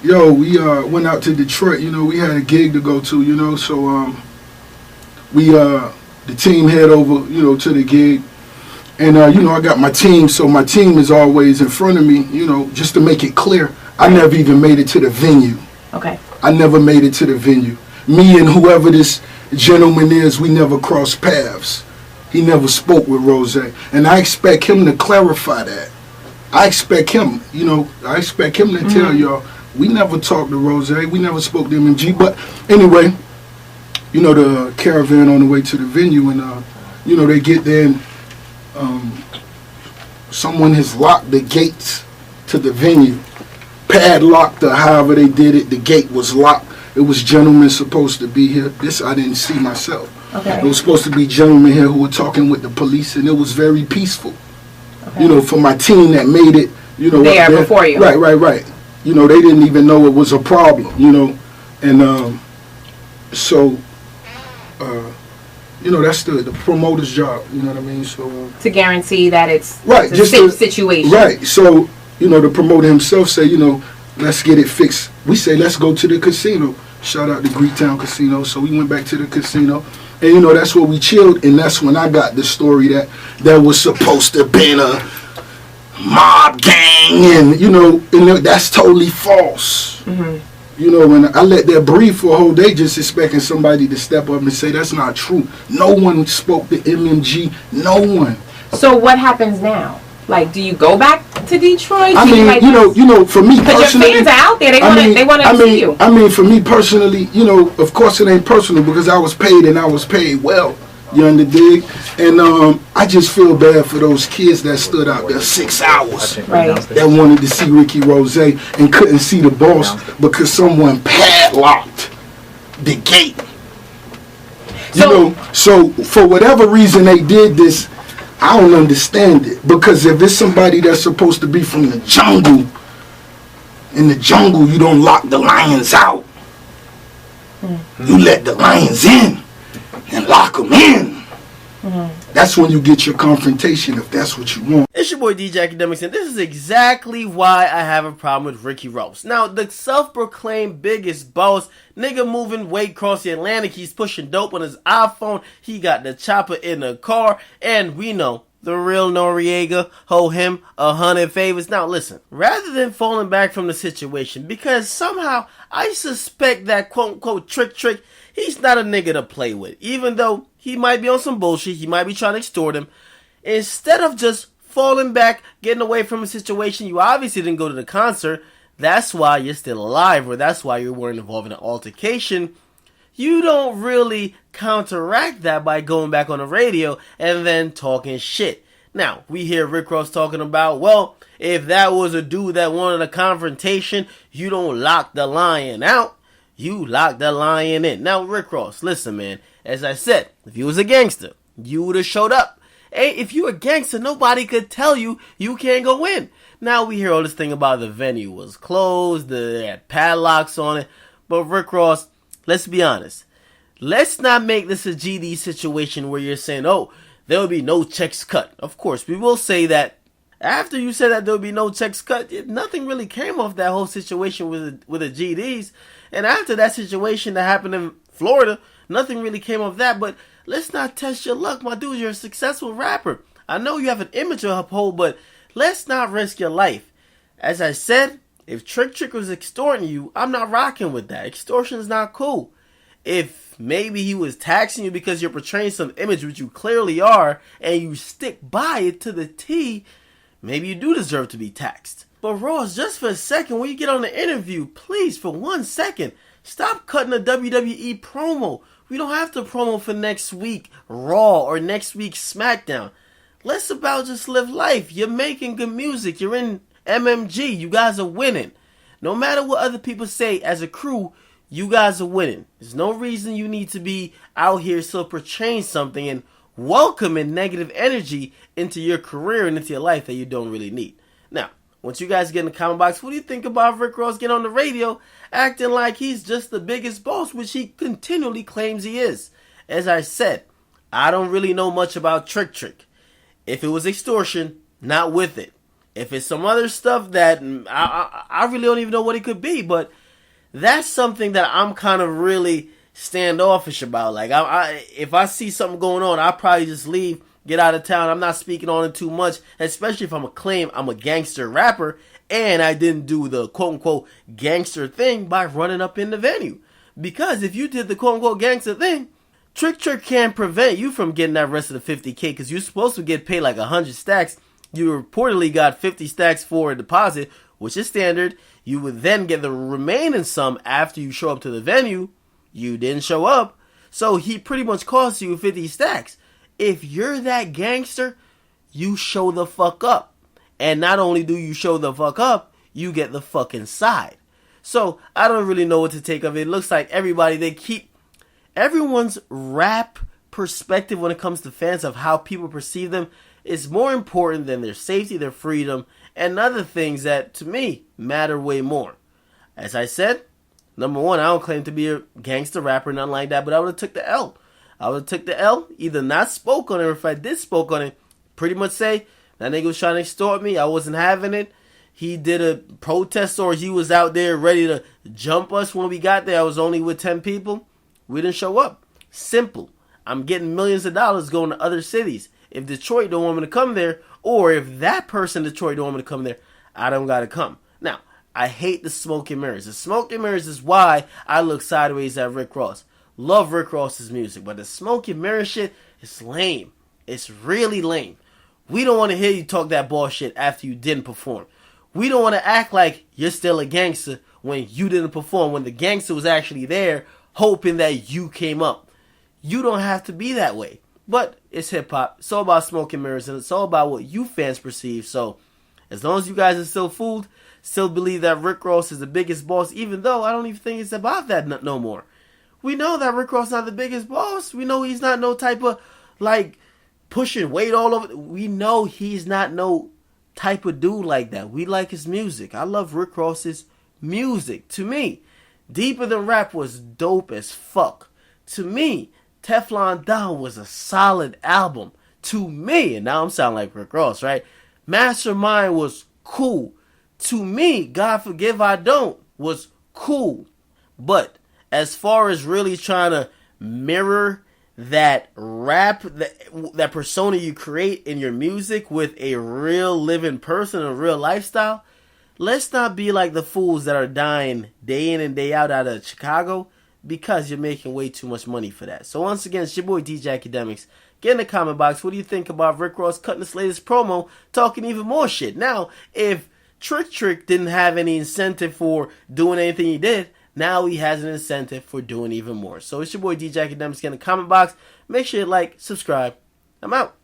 Yo, we went out to Detroit. You know, we had a gig to go to. You know, so we the team head over. You know, to the gig, and you know, I got my team. So my team is always in front of me. You know, just to make it clear, I never even made it to the venue. Okay. I never made it to the venue. Me and whoever this gentleman is, we never crossed paths. He never spoke with Rose, and I expect him to clarify that. I expect him, you know, I expect him to tell y'all, we never talked to Rose, we never spoke to MMG. But anyway, you know, the caravan on the way to the venue, and you know, they get there, and someone has locked the gates to the venue, padlocked or however they did it. The gate was locked. It was gentlemen supposed to be here. This I didn't see myself. Okay. It was supposed to be gentlemen here who were talking with the police, and it was very peaceful. Okay. You know, for my team that made it, you know, there before you. Right. You know, they didn't even know it was a problem, you know. And so, you know, that's the promoter's job, you know what I mean? So to guarantee that it's right, a just safe situation. Right. So, you know, the promoter himself say, you know, let's get it fixed. We say, let's go to the casino. Shout out to Greektown Casino. So we went back to the casino. And, you know, that's where we chilled. And that's when I got the story that was supposed to have been a mob gang. And, you know, that's totally false. Mm-hmm. You know, and I let that breathe for a whole day just expecting somebody to step up and say that's not true. No one spoke to MMG. No one. So what happens now? Like, do you go back to Detroit? I mean, like, you know, for me personally, because your fans are out there. They want to see you. I mean, for me personally, you know, of course it ain't personal because I was paid and I was paid well. You understand? And I just feel bad for those kids that stood out there 6 hours, right, that wanted to see Ricky Rose and couldn't see the boss because someone padlocked the gate. You know, so for whatever reason they did this. I don't understand it, because if it's somebody that's supposed to be from the jungle, in the jungle you don't lock the lions out. You let the lions in and lock them in. That's when you get your confrontation, if that's what you want. It's your boy DJ Akademiks, and this is exactly why I have a problem with Ricky Ross. Now, the self-proclaimed biggest boss, nigga moving weight across the Atlantic, he's pushing dope on his iPhone, he got the chopper in the car, and we know the real Noriega hold him 100 favors. Now, listen, rather than falling back from the situation, because somehow I suspect that quote-unquote trick, he's not a nigga to play with, even though he might be on some bullshit, he might be trying to extort him. Instead of just falling back, getting away from a situation, you obviously didn't go to the concert, that's why you're still alive, or that's why you weren't involved in an altercation. You don't really counteract that by going back on the radio and then talking shit. Now, we hear Rick Ross talking about, well, if that was a dude that wanted a confrontation, you don't lock the lion out, you lock the lion in. Now, Rick Ross, listen, man, as I said, if you was a gangster, you would have showed up. Hey, if you a gangster, nobody could tell you can't go in. Now, we hear all this thing about the venue was closed, they had padlocks on it, but Rick Ross, let's be honest. Let's not make this a GD situation where you're saying, oh, there will be no checks cut. Of course, we will say that after you said that there will be no checks cut, nothing really came off that whole situation with the GDs. And after that situation that happened in Florida, nothing really came of that. But let's not test your luck, my dude. You're a successful rapper. I know you have an image to uphold, but let's not risk your life. As I said, if Trick was extorting you, I'm not rocking with that. Extortion is not cool. If maybe he was taxing you because you're portraying some image, which you clearly are, and you stick by it to the T, maybe you do deserve to be taxed. But Ross, just for a second, when you get on the interview, please, for 1 second, stop cutting a WWE promo. We don't have to promo for next week Raw or next week SmackDown. Let's about just live life. You're making good music. You're in MMG. You guys are winning. No matter what other people say, as a crew, you guys are winning. There's no reason you need to be out here still portraying something and welcoming negative energy into your career and into your life that you don't really need. Now, once you guys get in the comment box, what do you think about Rick Ross getting on the radio acting like he's just the biggest boss, which he continually claims he is? As I said, I don't really know much about Trick. If it was extortion, not with it. If it's some other stuff that I really don't even know what it could be, but that's something that I'm kind of really standoffish about. Like, if I see something going on, I'll probably just leave, get out of town. I'm not speaking on it too much, especially if I'm a claim I'm a gangster rapper and I didn't do the quote-unquote gangster thing by running up in the venue. Because if you did the quote-unquote gangster thing, Trick can't prevent you from getting that rest of the 50K because you're supposed to get paid like 100 stacks. You reportedly got 50 stacks for a deposit, which is standard. You would then get the remaining sum after you show up to the venue. You didn't show up, so he pretty much cost you 50 stacks. If you're that gangster, you show the fuck up. And not only do you show the fuck up, you get the fucking side. So, I don't really know what to take of it. It looks like everyone's rap perspective when it comes to fans of how people perceive them is more important than their safety, their freedom, and other things that, to me, matter way more. As I said, number one, I don't claim to be a gangster rapper, nothing like that, but I would have took the L. I would have took the L, either not spoke on it, or if I did spoke on it, pretty much say, that nigga was trying to extort me, I wasn't having it. He did a protest, or he was out there ready to jump us when we got there. I was only with 10 people. We didn't show up. Simple. I'm getting millions of dollars going to other cities. If Detroit don't want me to come there, or if that person in Detroit don't want me to come there, I don't gotta come. Now, I hate the smoke and mirrors. The smoke and mirrors is why I look sideways at Rick Ross. Love Rick Ross's music, but the smoke and mirror shit is lame. It's really lame. We don't want to hear you talk that bullshit after you didn't perform. We don't want to act like you're still a gangster when you didn't perform, when the gangster was actually there hoping that you came up. You don't have to be that way. But it's hip-hop. It's all about smoke and mirrors, and it's all about what you fans perceive. So, as long as you guys are still fooled, still believe that Rick Ross is the biggest boss, even though I don't even think it's about that no more. We know that Rick Ross is not the biggest boss. We know he's not no type of, like, pushing weight all over. We know he's not no type of dude like that. We like his music. I love Rick Ross's music. To me, Deeper Than Rap was dope as fuck. To me, Teflon Don was a solid album. To me, and now I'm sounding like Rick Ross, right? Mastermind was cool. To me, God Forgive I Don't was cool. But as far as really trying to mirror that rap, that persona you create in your music with a real living person, a real lifestyle, let's not be like the fools that are dying day in and day out of Chicago because you're making way too much money for that. So once again, it's your boy DJ Akademiks. Get in the comment box. What do you think about Rick Ross cutting his latest promo, talking even more shit? Now, if Trick didn't have any incentive for doing anything he did, now he has an incentive for doing even more. So it's your boy DJ Akademiks. Get in the comment box. Make sure you like, subscribe. I'm out.